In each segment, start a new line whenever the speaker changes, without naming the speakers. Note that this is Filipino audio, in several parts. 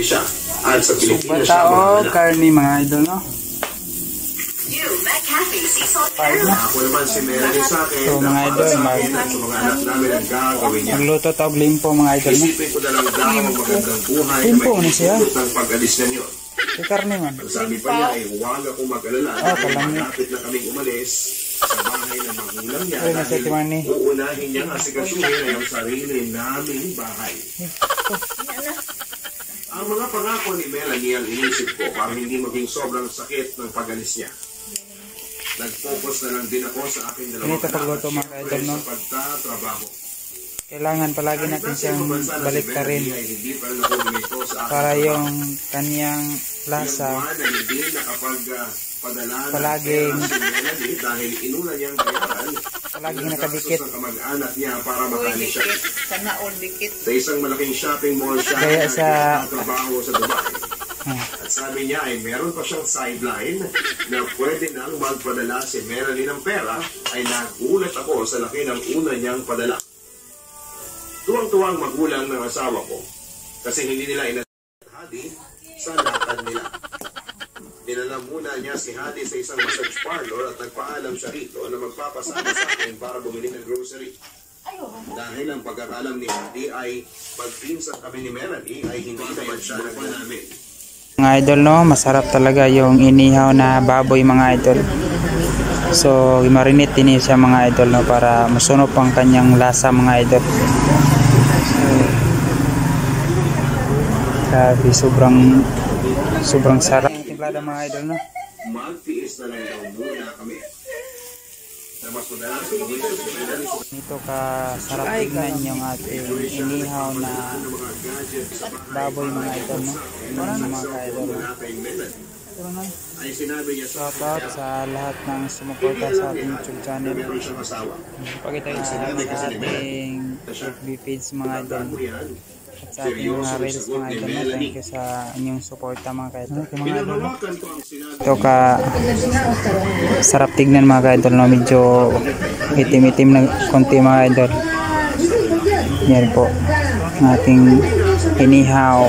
siya. At sa Pilipinas siya
tao, karni mga idol, no?
Ako naman si Melanie sa akin.
So mga idol,
sa mga anak namin ang gagawin niya.
magluto tawag limpo mga idol, no?
Isipin ko na lang daw ang magandang buhay
Limpo
na
na siya.
may ng pag-alis na niyo.
Si karni man.
Ang sabi pa niya ay huwag akong mag-alala dahil malapit na kaming umalis sa bahay ng magulang niya
Ay, nasa
dahil
timani.
uunahin niyang asikasuhin ang sarili naming bahay. Ang mga pangako ni Melanie ang inisip ko para hindi maging sobrang sakit ng pag-alis niya. Nag-focus na lang din ako sa aking dalawang
Ganito pagluto mga idol, no?
sa pagtatrabaho.
Kailangan palagi natin siyang balik ka rin
Hindi pa nakumito sa aking
para
trabaho.
yung kanyang lasa
Na hindi nakapagpadala
palaging
si Melanie dahil inuna niyang bayaran
palaging nakadikit.
Ang kamag-anak niya para makali siya.
Sana all dikit.
Sa isang malaking shopping mall siya
Kaya sa-
trabaho sa Dubai. At sabi niya ay meron pa siyang sideline na pwede nang magpadala si Melanie ng pera ay nagulat ako sa laki ng una niyang padala. Tuwang-tuwang magulang ng asawa ko kasi hindi nila Hadi sa lakad nila. Dinala muna niya si Hadi sa isang massage parlor at nagpaalam siya rito na magpapasama sa akin para bumili ng grocery. Dahil ang pagkakalam ni Hadi ay pagpinsan kami ni Melanie ay hindi naman siya namin.
Mga idol, no, masarap talaga yung inihaw na baboy mga idol. So i-marinate din siya mga idol, no, para masunog ang kanyang lasa mga idol. Grabe, sobrang sarap ng timplada mga idol, no.
Magtiis na lang daw muna kami.
Ito ka sarap tignan yung ating inihaw na baboy mga idol, no. Yan mga ka-idol, no.
Ay sinabi niya sa
Shoutout sa lahat ng sumuporta sa ating YouTube channel.
meron siyang asawa.
Pakita nyo sa ating FB page mga idol, at sa ating mga reels mga idol, no. Thank you sa inyong suporta mga ka-idol. Okay, mga idol, no.
Pinahawakan ko ang sinabi.
Ito ka sarap tignan mga ka-idol, no. Medyo itim-itim na konti mga idol. Yan po ang ating inihaw.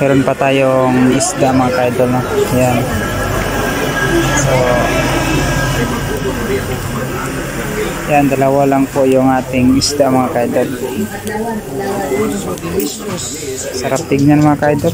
Meron pa tayong isda mga ka-idol, no. Yan. So yan, dalawa lang po yung ating isda mga ka-idol. Sarap tignan mga ka-idol.